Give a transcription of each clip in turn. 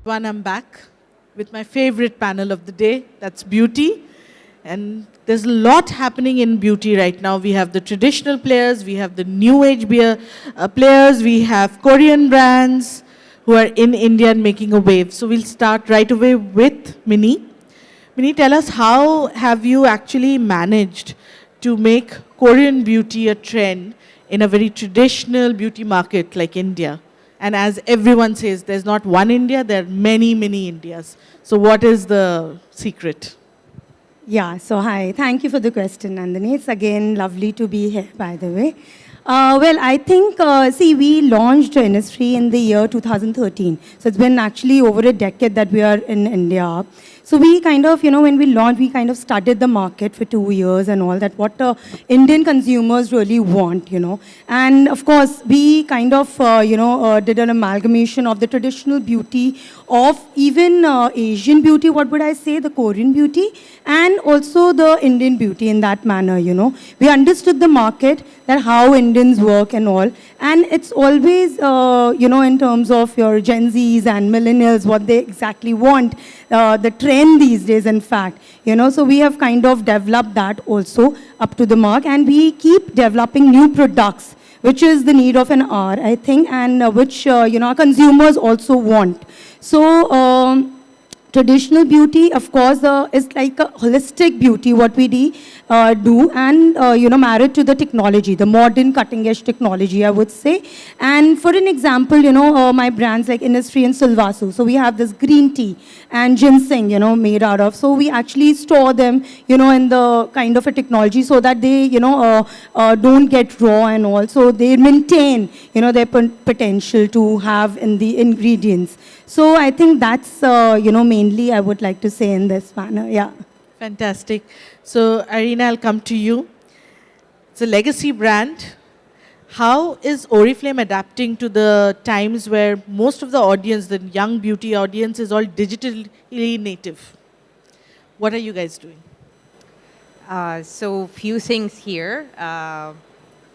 one, I'm back with my favorite panel of the day, that's beauty. And there's a lot happening in beauty right now. We have the traditional players, we have the new age beer players, we have Korean brands who are in India and making a wave. So we'll start right away with Minnie. Minnie, tell us, how have you actually managed to make Korean beauty a trend in a very traditional beauty market like India? And as everyone says, there's not one India, there are many, many Indias. So what is the secret? Yeah, so hi. Thank you for the question, Nandini. It's again lovely to be here, by the way. Well, I think, we launched Innisfree in the year 2013. So it's been actually over a decade that we are in India. So we kind of, when we launched, we kind of studied the market for 2 years and all that, what Indian consumers really want, And of course, we kind of, did an amalgamation of the traditional beauty of even Asian beauty, what would I say, the Korean beauty, and also the Indian beauty in that manner, We understood the market, that how Indians work and all. And it's always, in terms of your Gen Zs and millennials, what they exactly want, the trend these days, in fact. So we have kind of developed that also up to the mark. And we keep developing new products, which is the need of an hour, I think, and which, our consumers also want. So, traditional beauty, of course, is like a holistic beauty, what we do, and, married to the technology, the modern cutting-edge technology, I would say. And for an example, my brands like Innisfree and Silvasu. So we have this green tea and ginseng, made out of. So we actually store them, in the kind of a technology so that they, don't get raw and all. So they maintain, their potential to have in the ingredients. So I think that's, mainly I would like to say in this manner, yeah. Fantastic. So Arina, I'll come to you. It's a legacy brand. How is Oriflame adapting to the times where most of the audience, the young beauty audience, is all digitally native? What are you guys doing? So few things here.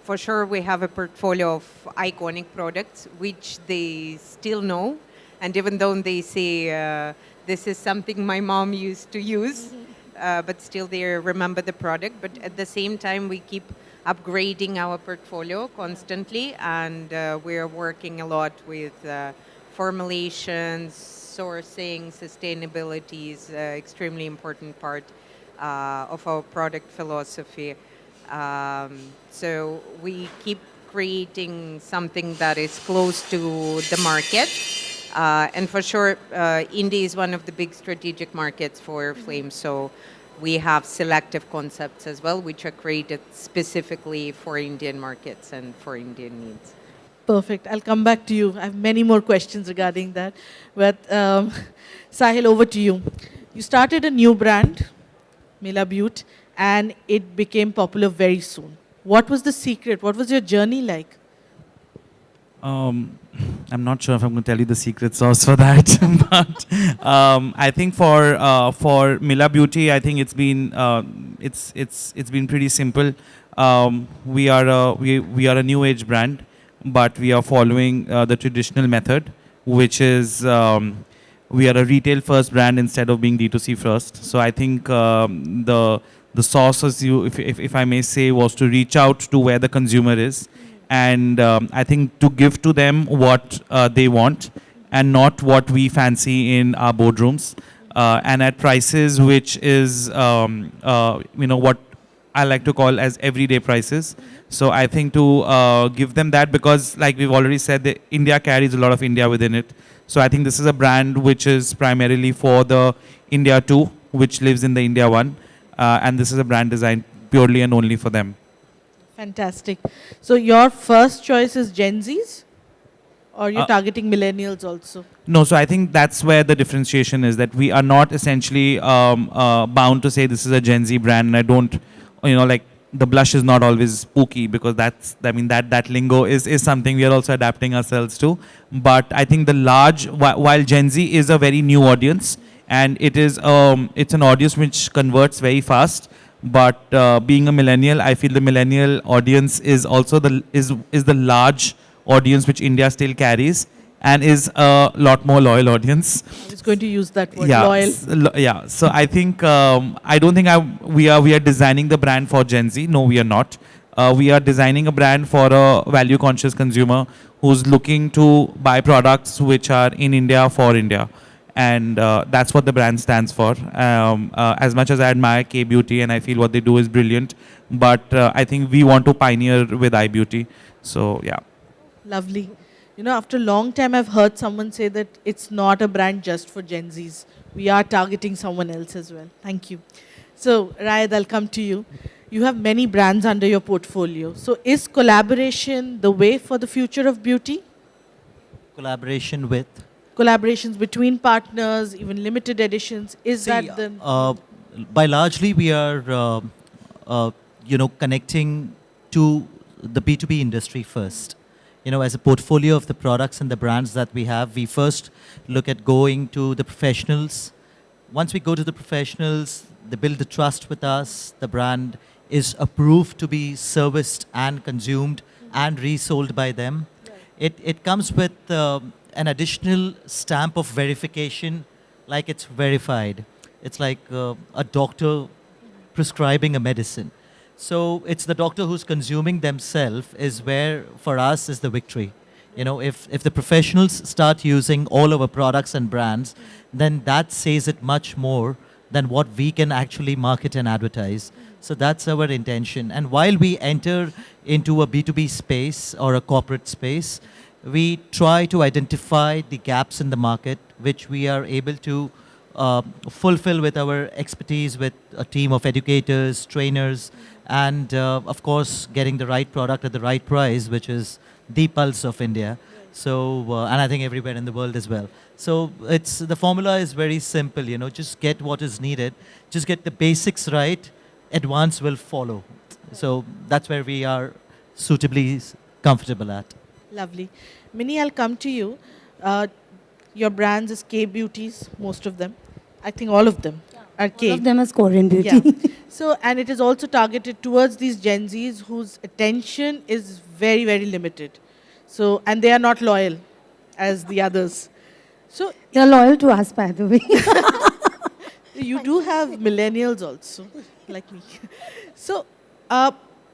For sure, we have a portfolio of iconic products, which they still know. And even though they say, this is something my mom used to use, but still they remember the product. But at the same time, we keep upgrading our portfolio constantly. And we're working a lot with formulations, sourcing, sustainability is an extremely important part of our product philosophy. So we keep creating something that is close to the market. And for sure, India is one of the big strategic markets for Flame. So we have selective concepts as well, which are created specifically for Indian markets and for Indian needs. Perfect. I'll come back to you. I have many more questions regarding that. But Sahil, over to you. You started a new brand, Mila Beauty, and it became popular very soon. What was the secret? What was your journey like? I'm not sure if I'm going to tell you the secret sauce for that, but I think for Mila Beauty, I think it's been pretty simple. We are a new age brand, but we are following the traditional method, which is we are a retail first brand instead of being D2C first. So I think the sauce, if I may say, was to reach out to where the consumer is. And I think to give to them what they want and not what we fancy in our boardrooms, and at prices which is, what I like to call as everyday prices. So I think to give them that, because like we've already said, India carries a lot of India within it. So I think this is a brand which is primarily for the India 2, which lives in the India 1. And this is a brand designed purely and only for them. Fantastic. So your first choice is Gen Zs? Or you're targeting millennials also? No, so I think that's where the differentiation is, that we are not essentially bound to say this is a Gen Z brand, and I don't, like the blush is not always spooky, because that lingo is something we are also adapting ourselves to. But I think while Gen Z is a very new audience, and it's an audience which converts very fast, but being a millennial, I feel the millennial audience is also the large audience which India still carries, and is a lot more loyal audience. I was going to use that word, Yeah, loyal. yeah. So I think I don't think we are designing the brand for Gen Z. No, we are not. We are designing a brand for a value conscious consumer who's looking to buy products which are in India for India, and that's what the brand stands for. As much as I admire K Beauty and I feel what they do is brilliant, but I think we want to pioneer with iBeauty. So yeah. Lovely. You know, after a long time, I've heard someone say that it's not a brand just for Gen Zs. We are targeting someone else as well. Thank you. So, Rayad, I'll come to you. You have many brands under your portfolio. So, is collaboration the way for the future of beauty? Collaboration with? Collaborations between partners, even limited editions. Is See, that the by largely we are, connecting to the B2B industry first. As a portfolio of the products and the brands that we have, we first look at going to the professionals. Once we go to the professionals, they build the trust with us. The brand is approved to be serviced and consumed and resold by them. It comes with an additional stamp of verification, like it's verified. It's like a doctor prescribing a medicine. So it's the doctor who's consuming themselves is where, for us, is the victory. If the professionals start using all our products and brands, then that says it much more than what we can actually market and advertise. So that's our intention. And while we enter into a B2B space or a corporate space, we try to identify the gaps in the market, which we are able to fulfill with our expertise, with a team of educators, trainers, and of course, getting the right product at the right price, which is the pulse of India. So, and I think everywhere in the world as well. So the formula is very simple, just get what is needed, just get the basics right, advance will follow. So that's where we are suitably comfortable at. lovely? Minnie, I'll come to you. Your brands is K Beauties, most of them. I think all of them are K. All of them is Korean beauty. Yeah. So, and it is also targeted towards these Gen Zs whose attention is very, very limited. So, and they are not loyal as the others. So, You're loyal to us, by the way. you do have millennials also, like me. So,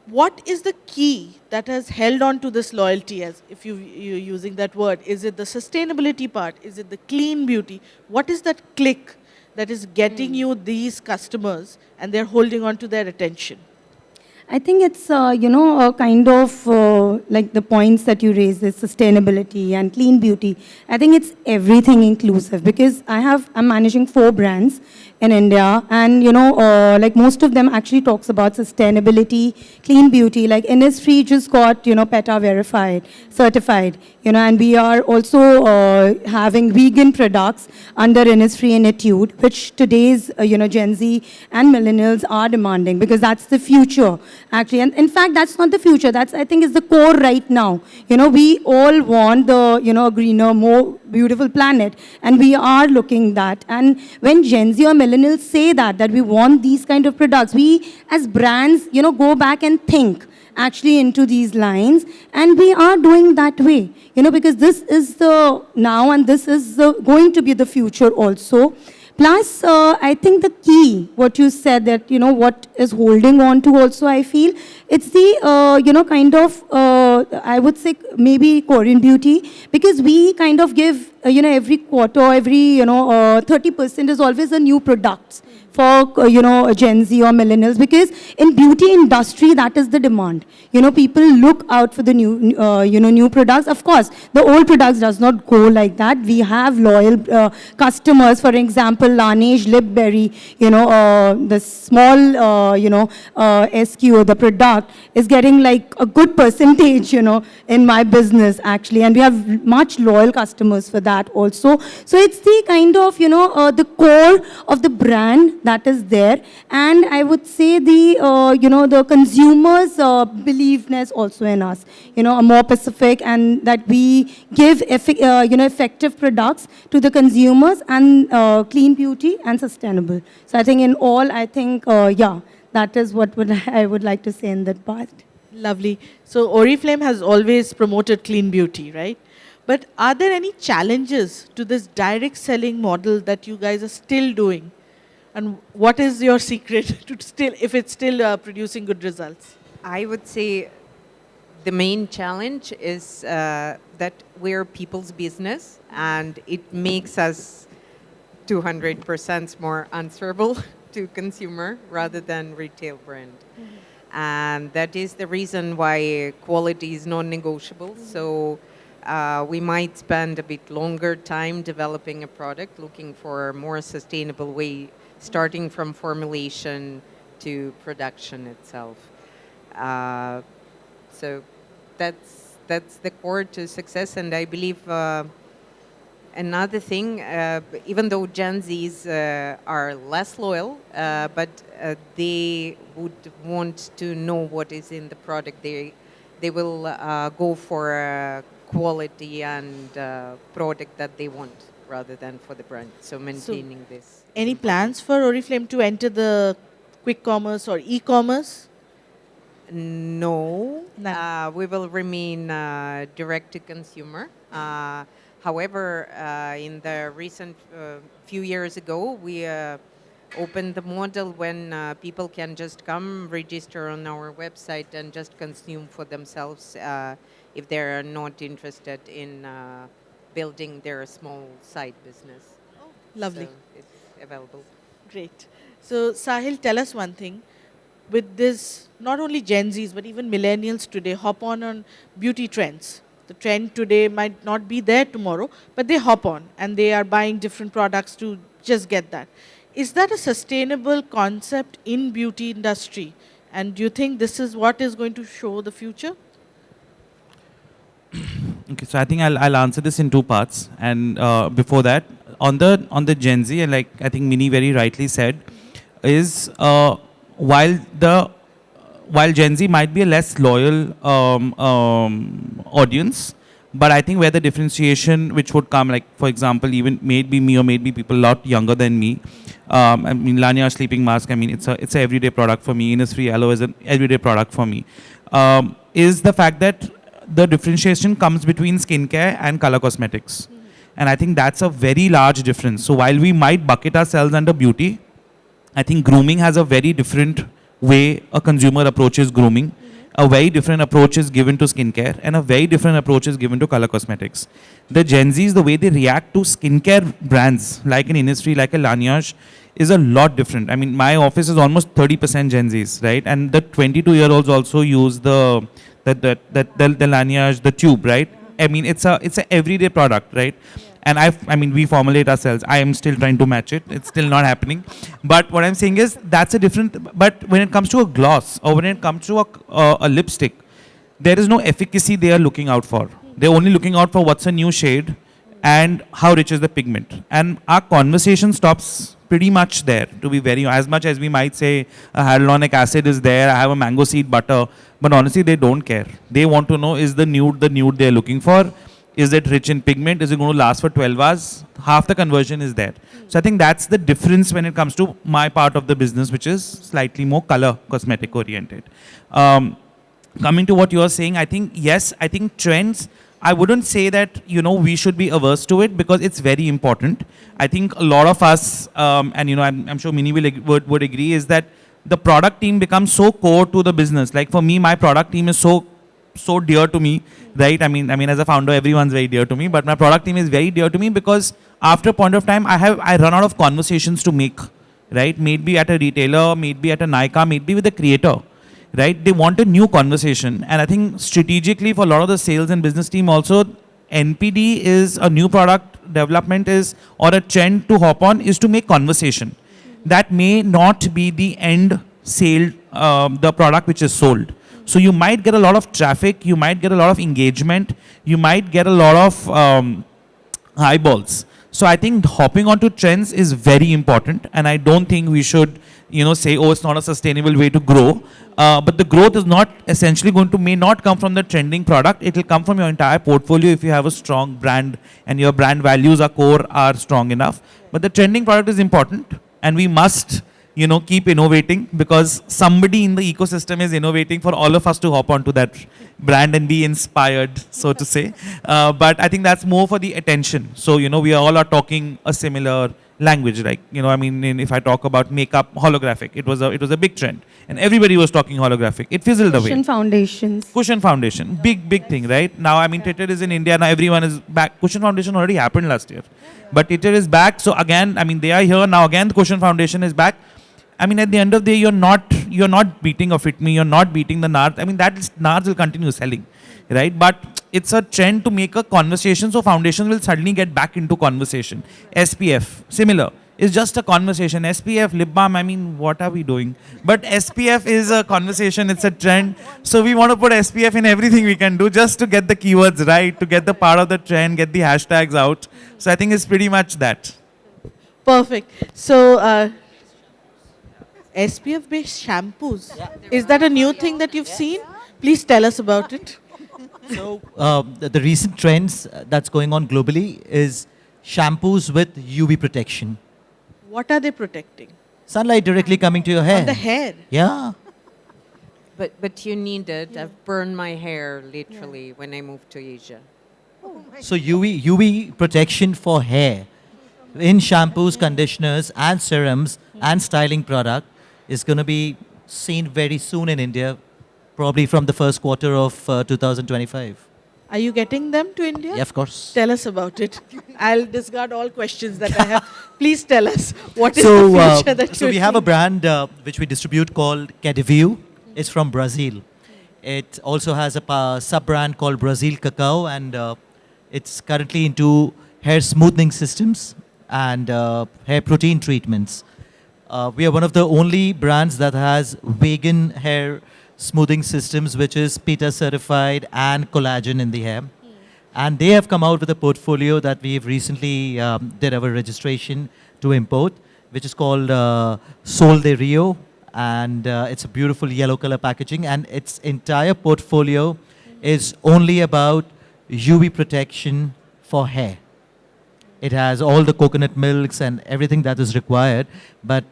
what is the key that has held on to this loyalty, as if you're using that word? Is it the sustainability part? Is it the clean beauty? What is that click that is getting you these customers and they're holding on to their attention? I think it's, a kind of like the points that you raised, is sustainability and clean beauty. I think it's everything inclusive, because I'm managing 4 brands in India, and like most of them actually talks about sustainability, clean beauty. Like Innisfree just got PETA verified, certified, and we are also having vegan products under Innisfree and Etude, which today's Gen Z and millennials are demanding, because that's the future actually. And in fact, that's not the future. That's, I think, is the core right now. We all want the a greener, more beautiful planet, and we are looking that. And when Gen Z or millennials say that we want these kind of products, we as brands, go back and think actually into these lines, and we are doing that way, because this is the now, and this is going to be the future also. Plus, I think the key, what you said, that, what is holding on to also, I feel, it's the, kind of, I would say maybe Korean beauty, because we kind of give, every quarter, every, 30% is always a new product for, Gen Z or millennials, because in beauty industry, that is the demand. People look out for the new, new products. Of course, the old products does not go like that. We have loyal customers, for example, Laneige Lipberry, the small, SKU, the product is getting like a good percentage, in my business actually. And we have much loyal customers for that also. So it's the kind of, the core of the brand that is there. And I would say the, the consumers' believeness also in us, a more Pacific, and that we give, effective products to the consumers, and clean beauty and sustainable. So I think in all, I think, that is what I would like to say in that part. Lovely. So Oriflame has always promoted clean beauty, right? But are there any challenges to this direct selling model that you guys are still doing? And what is your secret to still, if it's still producing good results? I would say the main challenge is that we're people's business, and it makes us 200% more answerable to consumer rather than retail brand. And that is the reason why quality is non-negotiable. So we might spend a bit longer time developing a product, looking for a more sustainable way, starting from formulation to production itself. So that's the core to success. And I believe another thing, even though Gen Zs are less loyal, but they would want to know what is in the product. They will go for quality and product that they want rather than for the brand. So maintaining this. Any plans for Oriflame to enter the quick commerce or e-commerce? No, None. we will remain direct to consumer. However, in the recent few years ago, we opened the model when people can just come register on our website and just consume for themselves if they're not interested in building their small side business. Lovely. So it's available. Great. So Sahil, tell us one thing. With this, not only Gen Zs, but even millennials today hop on beauty trends. The trend today might not be there tomorrow, but they hop on and they are buying different products to just get that. Is that a sustainable concept in beauty industry? And do you think this is what is going to show the future? Okay, so I think I'll answer this in two parts. And before that, on the Gen Z, and like I think Mini very rightly said, is while Gen Z might be a less loyal audience, but I think where the differentiation which would come, like for example, even maybe me or maybe people a lot younger than me. I mean, Lanya sleeping mask. I mean, it's a everyday product for me. Innisfree Aloe is an everyday product for me. Is the fact that the differentiation comes between skincare and color cosmetics, and I think that's a very large difference. So while we might bucket ourselves under beauty, I think grooming has a very different way a consumer approaches grooming. A very different approach is given to skincare, and a very different approach is given to color cosmetics. The Gen Zs, the way they react to skincare brands like an Innisfree, like a Laneige, is a lot different. I mean, my office is almost 30% Gen Zs, right? And the 22-year-olds also use the Laneige, the tube, right? I mean, it's a everyday product, right? And I mean, we formulate ourselves. I am still trying to match it. It's still not happening. But what I'm saying is that's a different, but when it comes to a gloss or when it comes to a lipstick, there is no efficacy they are looking out for. They're only looking out for what's a new shade and how rich is the pigment. And our conversation stops pretty much there, to be very, as much as we might say a hyaluronic acid is there, I have a mango seed butter, but honestly, they don't care. They want to know, is the nude they're looking for? Is it rich in pigment? Is it going to last for 12 hours? Half the conversion is there. So I think that's the difference when it comes to my part of the business, which is slightly more color cosmetic oriented. Coming to what you are saying, I think, yes, I think trends, I wouldn't say that, we should be averse to it because it's very important. I think a lot of us, and, I'm sure Mini would agree, is that the product team becomes so core to the business. Like for me, my product team is so dear to me, right? I mean, as a founder, everyone's very dear to me, but my product team is very dear to me because after a point of time, I run out of conversations to make, right? Maybe at a retailer, maybe at a Nykaa, maybe with a creator, right? They want a new conversation. And I think strategically for a lot of the sales and business team also, NPD is a new product development or a trend to hop on is to make conversation. That may not be the end sale, the product which is sold. So you might get a lot of traffic, you might get a lot of engagement, you might get a lot of eyeballs. So I think hopping onto trends is very important, and I don't think we should, say, oh, it's not a sustainable way to grow. But the growth is not essentially may not come from the trending product. It will come from your entire portfolio if you have a strong brand and your brand values are strong enough. But the trending product is important, and we must, keep innovating, because somebody in the ecosystem is innovating for all of us to hop onto that brand and be inspired, so to say. But I think that's more for the attention. So, we all are talking a similar language, like, if I talk about makeup holographic, it was a big trend and everybody was talking holographic. It fizzled away. Cushion foundations. Cushion foundation, big thing, right? Now, Twitter is in India, now everyone is back. Cushion foundation already happened last year, but Twitter is back. So again, they are here now. Again, the cushion foundation is back. At the end of the day, you're not beating a Fit Me, you're not beating the NARS. NARS will continue selling, right? But it's a trend to make a conversation, so foundations will suddenly get back into conversation. SPF, similar. It's just a conversation. SPF, lip balm, what are we doing? But SPF is a conversation, it's a trend. So we want to put SPF in everything we can do just to get the keywords right, to get the part of the trend, get the hashtags out. So I think it's pretty much that. Perfect. So, SPF-based shampoos. Is that a new thing that you've seen? Please tell us about it. So the recent trends that's going on globally is shampoos with UV protection. What are they protecting? Sunlight directly coming to your hair. On the hair. Yeah. But you need it. I've burned my hair literally when I moved to Asia. So UV protection for hair in shampoos, conditioners, and serums and styling product is going to be seen very soon in India, probably from the first quarter of 2025. Are you getting them to India? Yeah, of course. Tell us about it. I'll discard all questions that I have. Please tell us what is So, the future that so you're we have a seeing? brand which we distribute called Cadivio. It's from Brazil. It also has a sub-brand called Brazil Cacao, and it's currently into hair smoothing systems and hair protein treatments. We are one of the only brands that has vegan hair smoothing systems, which is PETA certified and collagen in the hair. And they have come out with a portfolio that we've recently did our registration to import, which is called Sol de Rio. And it's a beautiful yellow color packaging. And its entire portfolio is only about UV protection for hair. It has all the coconut milks and everything that is required. But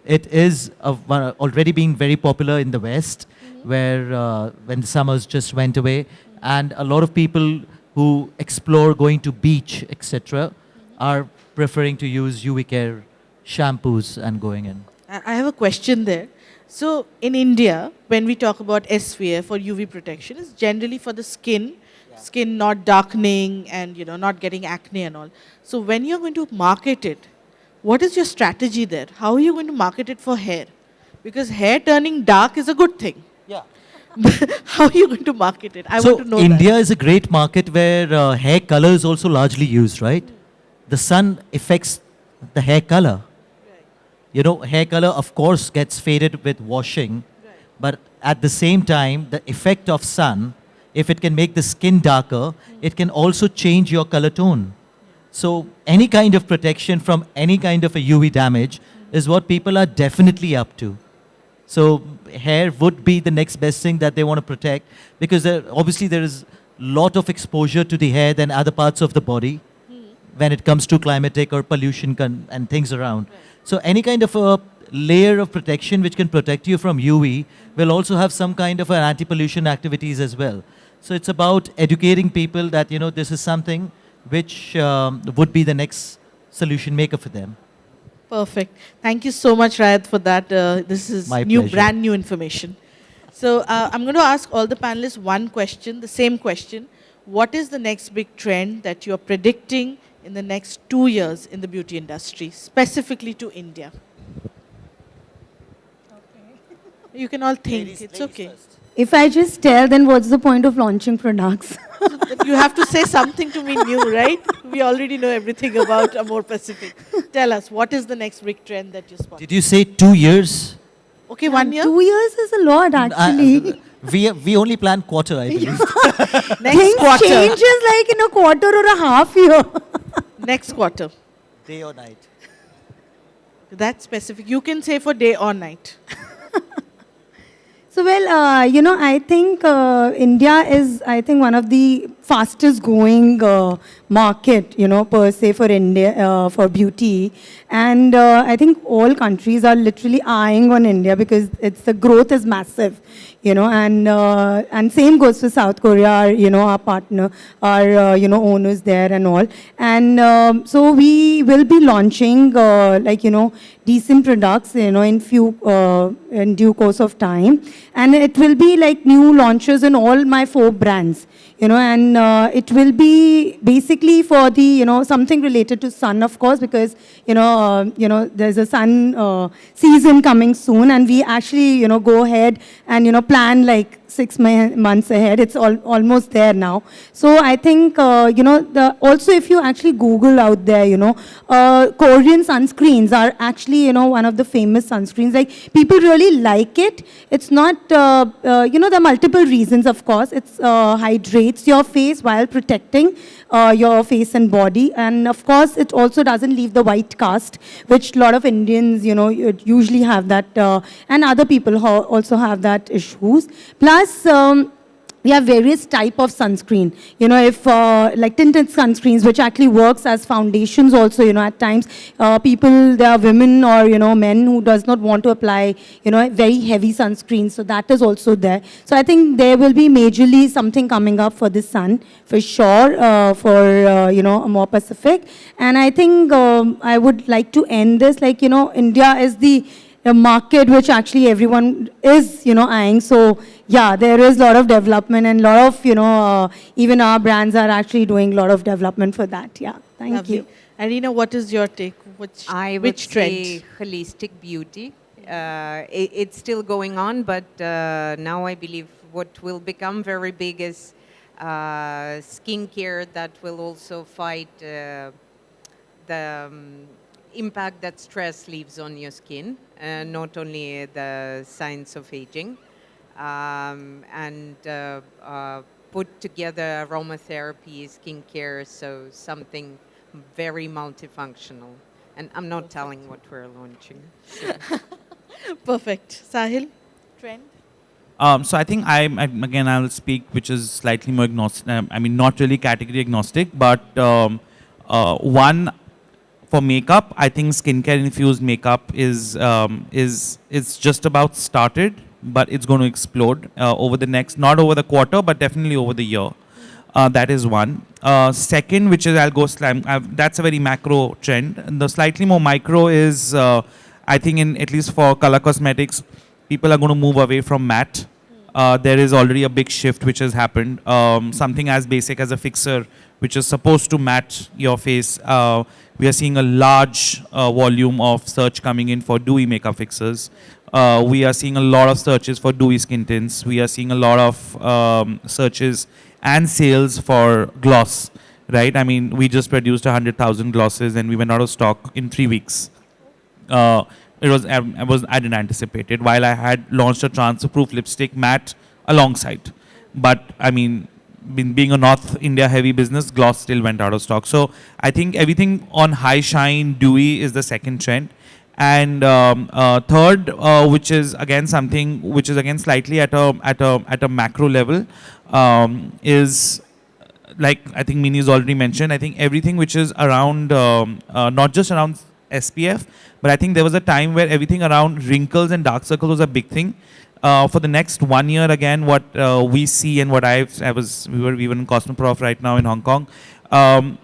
it is already being very popular in the West, where when the summers just went away, and a lot of people who explore going to beach, etc., are preferring to use UV care shampoos and going in. I have a question there. So in India, when we talk about SPF or UV protection, it's generally for the skin, skin not darkening and not getting acne and all. So when you're going to market it, what is your strategy there? How are you going to market it for hair? Because hair turning dark is a good thing. Yeah. How are you going to market it? I So want to know India is a great market where hair color is also largely used, right? The sun affects the hair color. Hair color, of course, gets faded with washing, but at the same time, the effect of sun, if it can make the skin darker, it can also change your color tone. So any kind of protection from any kind of a UV damage is what people are definitely up to. So hair would be the next best thing that they want to protect, because obviously there is a lot of exposure to the hair than other parts of the body when it comes to climatic or pollution and things around. So any kind of a layer of protection which can protect you from UV will also have some kind of an anti-pollution activities as well. So it's about educating people that, this is something which would be the next solution maker for them. Perfect. Thank you so much, Rayat, for that. This is My pleasure. brand new information. So I'm going to ask all the panelists one question, the same question. What is the next big trend that you're predicting in the next 2 years in the beauty industry, specifically to India? You can all think. It's okay. If I just tell, then what's the point of launching products? You have to say something to me new, right? We already know everything about Amore Pacific. Tell us, what is the next big trend that you spot? Did you say 2 years? Okay, 1 year. 2 years is a lot, actually. We only plan quarter, I believe. Next Things quarter. changes like in a quarter or a half year. Next quarter. Day or night. That's specific. You can say for day or night. So, well, I think India is, I think, one of the fastest growing market, per se for India, for beauty. And I think all countries are literally eyeing on India because the growth is massive, and same goes for South Korea, our partner, our, owners there and all. And so we will be launching, decent products, in due course of time. And it will be like new launches in all my 4 brands, and it will be basically for the, something related to sun, of course, because, there's a sun season coming soon, and we actually, go ahead and, plan like 6 months ahead. It's almost there now. So I think, also if you actually Google out there, Korean sunscreens are actually, one of the famous sunscreens. Like, people really like it. It's not, there are multiple reasons, of course. It's hydrates your face while protecting your face and body. And of course, it also doesn't leave the white cast, which a lot of Indians, usually have that, and other people also have that issues. Plus, we have various type of sunscreen. If like tinted sunscreens, which actually works as foundations also, at times there are women or, men who does not want to apply, very heavy sunscreen. So that is also there. So I think there will be majorly something coming up for the sun, for sure, for, a more Pacific. And I think I would like to end this, like, India is the market which actually everyone is, eyeing. So yeah, there is a lot of development and a lot of, even our brands are actually doing a lot of development for that. Yeah, thank Lovely. you. Arina, what is your take? I would Which trend? say holistic beauty. It's still going on, but now I believe what will become very big is skincare that will also fight the impact that stress leaves on your skin, not only the signs of aging, and put together aromatherapy, skincare, so something very multifunctional. And I'm not telling what we're launching. Perfect. Sahil, trend? So I think again, I'll speak, which is slightly more agnostic. I mean, not really category agnostic, but one, for makeup, I think skincare infused makeup is just about started, but it's going to explode over the next, not over the quarter, but definitely over the year. That is one. Second, which is that's a very macro trend. And the slightly more micro is, I think, in at least for color cosmetics, people are going to move away from matte. There is already a big shift which has happened. Something as basic as a fixer, which is supposed to match your face. We are seeing a large volume of search coming in for dewy makeup fixers. We are seeing a lot of searches for dewy skin tints. We are seeing a lot of searches and sales for gloss, right? I mean, we just produced 100,000 glosses and we went out of stock in 3 weeks. I didn't anticipate it. While I had launched a transfer-proof lipstick matte alongside, but I mean, being a North India heavy business, gloss still went out of stock. So I think everything on high shine, dewy is the second trend. And third, which is again something which is again slightly at a macro level, is like I think Mini's already mentioned. I think everything which is around, not just around SPF, but I think there was a time where everything around wrinkles and dark circles was a big thing. For the next 1 year, again, what we see and what we were in Cosmoprof right now in Hong Kong,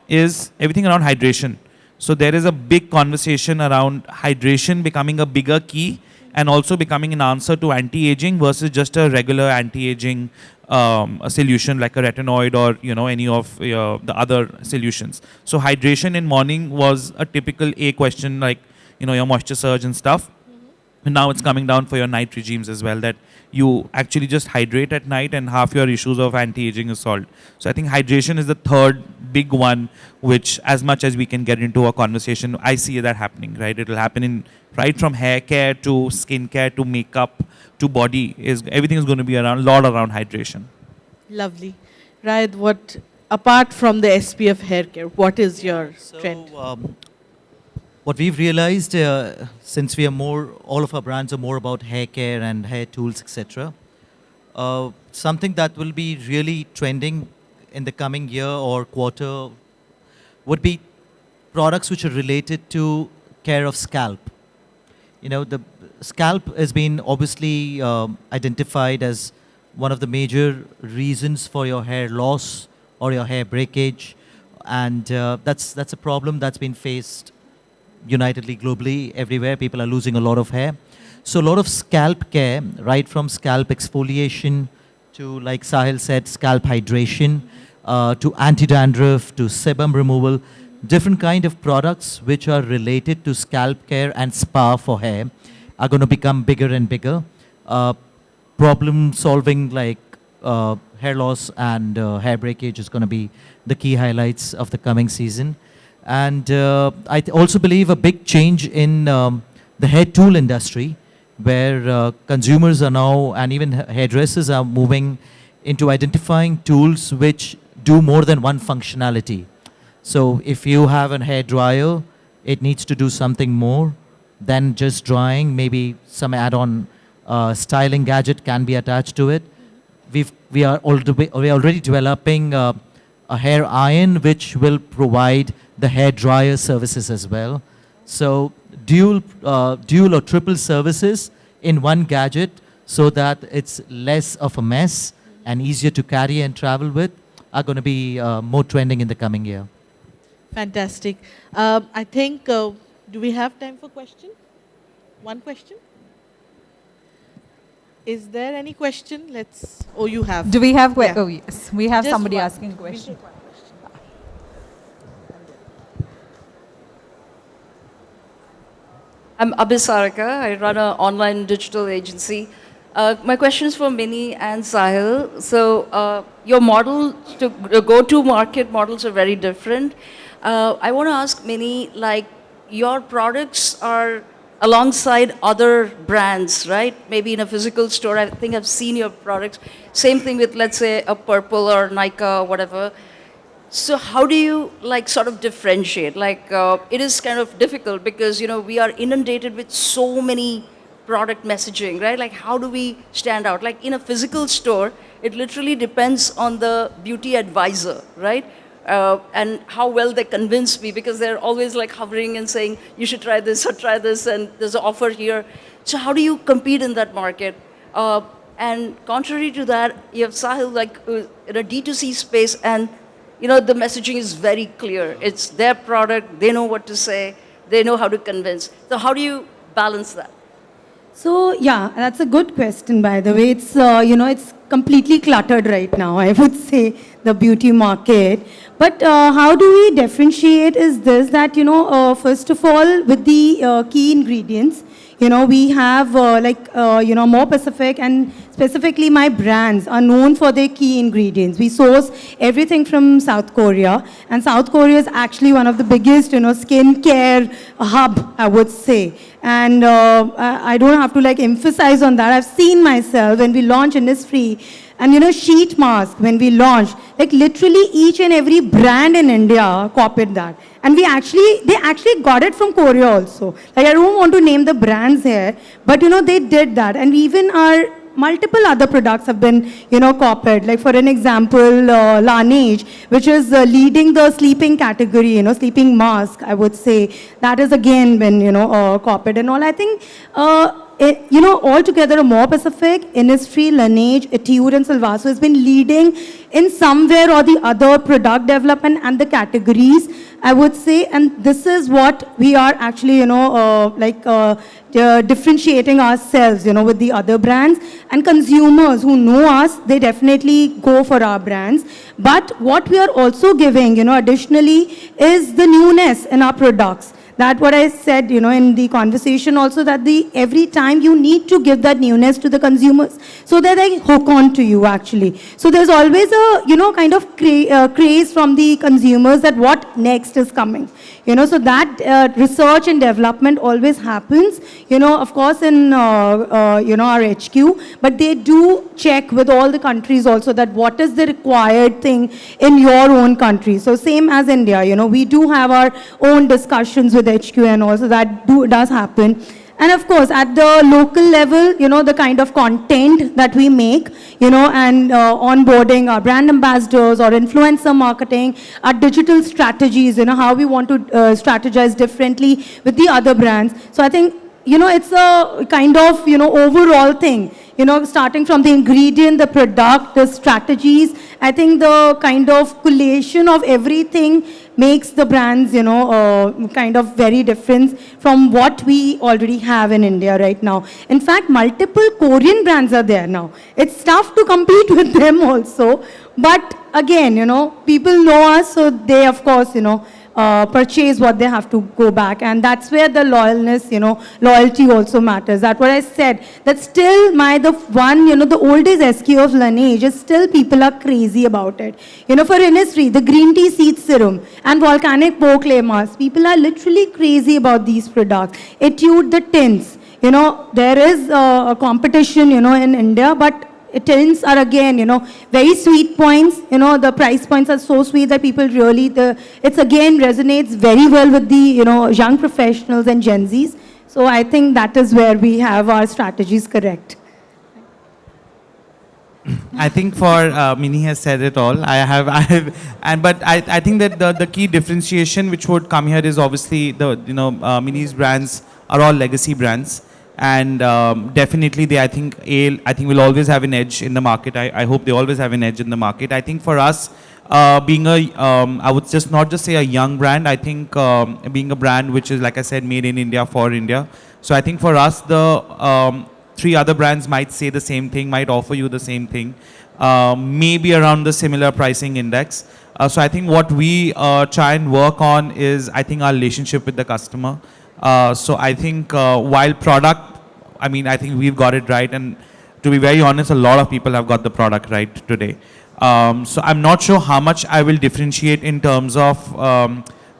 is everything around hydration. So there is a big conversation around hydration becoming a bigger key and also becoming an answer to anti-aging versus just a regular anti-aging a solution like a retinoid or any of the other solutions. So hydration in morning was a typical A question, like your moisture surge and stuff. And now it's coming down for your night regimes as well, that you actually just hydrate at night and half your issues of anti-aging is solved. So I think hydration is the third big one, which as much as we can get into a conversation, I see that happening, right? It'll happen right from hair care to skin care to makeup to body. Everything is going to be a lot around hydration. Lovely. Rayad, apart from the SPF hair care, what is your trend? what we've realized, since we are more, all of our brands are more about hair care and hair tools, etc. Something that will be really trending in the coming year or quarter would be products which are related to care of scalp. You know, the scalp has been obviously identified as one of the major reasons for your hair loss or your hair breakage, and that's a problem that's been faced unitedly globally. Everywhere people are losing a lot of hair. So a lot of scalp care, right from scalp exfoliation to, like Sahil said, scalp hydration, to anti-dandruff, to sebum removal, different kind of products which are related to scalp care and spa for hair are going to become bigger and bigger. Problem solving like hair loss and hair breakage is going to be the key highlights of the coming season. And I also believe a big change in the hair tool industry, where consumers are now, and even hairdressers are moving into identifying tools which do more than one functionality. So if you have a hair dryer, it needs to do something more than just drying. Maybe some add-on styling gadget can be attached to it. We are already developing a hair iron which will provide the hair dryer services as well. So dual or triple services in one gadget, so that it's less of a mess and easier to carry and travel with, are going to be more trending in the coming year. Fantastic. I think, do we have time for question? One question? Is there any question? Let's, oh, you have. Do we have, Yeah. oh yes, we have Just somebody one. asking a question. We'll take one question. I'm Abhi Saraka. I run an online digital agency. My question is for Minnie and Sahil. So your model to go-to market models are very different. I want to ask Minnie, like your products are alongside other brands, right? Maybe in a physical store. I think I've seen your products. Same thing with, let's say, a Purple or Nykaa or whatever. So how do you like sort of differentiate? Like it is kind of difficult because, you know, we are inundated with so many product messaging, right? Like how do we stand out? Like in a physical store, it literally depends on the beauty advisor, right? And how well they convince me, because they're always like hovering and saying, you should try this or try this, and there's an offer here. So how do you compete in that market? And contrary to that, you have Sahil like in a D2C space, and you know, the messaging is very clear. It's their product, they know what to say, they know how to convince. So how do you balance that? So yeah, that's a good question, by the way. It's, you know, it's completely cluttered right now, I would say, the beauty market. But how do we differentiate is this, that, you know, first of all, with the key ingredients, you know, we have you know, More Pacific, and specifically my brands are known for their key ingredients. We source everything from South Korea, and South Korea is actually one of the biggest, you know, skincare hub, I would say. And I don't have to like emphasize on that. I've seen myself when we launch Innisfree, and you know, sheet mask, when we launched, like literally each and every brand in India copied that. And they actually got it from Korea also. Like I don't want to name the brands here, but you know, they did that. And even our multiple other products have been, you know, copied. Like for an example, Laneige, which is leading the sleeping category, you know, sleeping mask, I would say. That is again been, you know, copied and all. I think, you know, altogether, More Pacific, Innisfree, Laneige, Etude, and Silvaso has been leading in somewhere or the other product development and the categories, I would say. And this is what we are actually, you know, differentiating ourselves, you know, with the other brands. And consumers who know us, they definitely go for our brands. But what we are also giving, you know, additionally, is the newness in our products. That what I said, you know, in the conversation also, that every time you need to give that newness to the consumers so that they hook on to you actually. So there's always a, you know, kind of craze from the consumers that what next is coming. You know, so that research and development always happens, you know, of course in, you know, our HQ, but they do check with all the countries also that what is the required thing in your own country. So same as India, you know, we do have our own discussions with with HQ and also that does happen. And of course, at the local level, the kind of content that we make, and onboarding our brand ambassadors or influencer marketing, our digital strategies, how we want to strategize differently with the other brands. So I think, it's a kind of, overall thing, starting from the ingredient, the product, the strategies. I think the kind of collation of everything makes the brands, kind of very different from what we already have in India right now. In fact, multiple Korean brands are there now. It's tough to compete with them also. But again, people know us, so they, of course, purchase what they have to go back. And that's where the loyalty also matters. That's what I said. That still the oldest SQ of Laneige is still people are crazy about it. For Innisfree, the green tea seed serum and volcanic pore clay mask, people are literally crazy about these products. Etude, the tints. There is a competition, in India, but tints are again, very sweet points. The price points are so sweet that people really, it's again resonates very well with the, young professionals and Gen Zs. So I think that is where we have our strategies correct. I think for Mini has said it all. But I think that the key differentiation which would come here is obviously Mini's brands are all legacy brands. And definitely, I think will always have an edge in the market. I hope they always have an edge in the market. I think for us, being I would not just say a young brand. I think being a brand which is, like I said, made in India for India. So I think for us, the three other brands might say the same thing, might offer you the same thing, maybe around the similar pricing index. So I think what we try and work on is, I think, our relationship with the customer. So I think while product, I think we've got it right, and to be very honest, a lot of people have got the product right today. So I'm not sure how much I will differentiate in terms of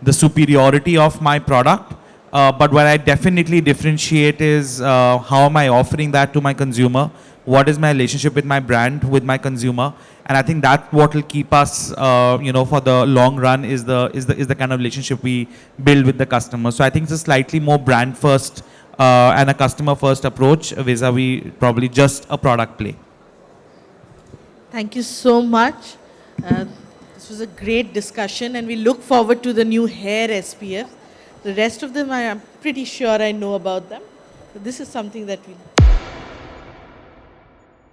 the superiority of my product, but what I definitely differentiate is how am I offering that to my consumer, what is my relationship with my brand, with my consumer, and I think that what will keep us, for the long run is the kind of relationship we build with the customer. So I think it's a slightly more brand first and a customer first approach vis-a-vis probably just a product play. Thank you so much. This was a great discussion, and we look forward to the new hair SPF. The rest of them, I'm pretty sure I know about them. So this is something that we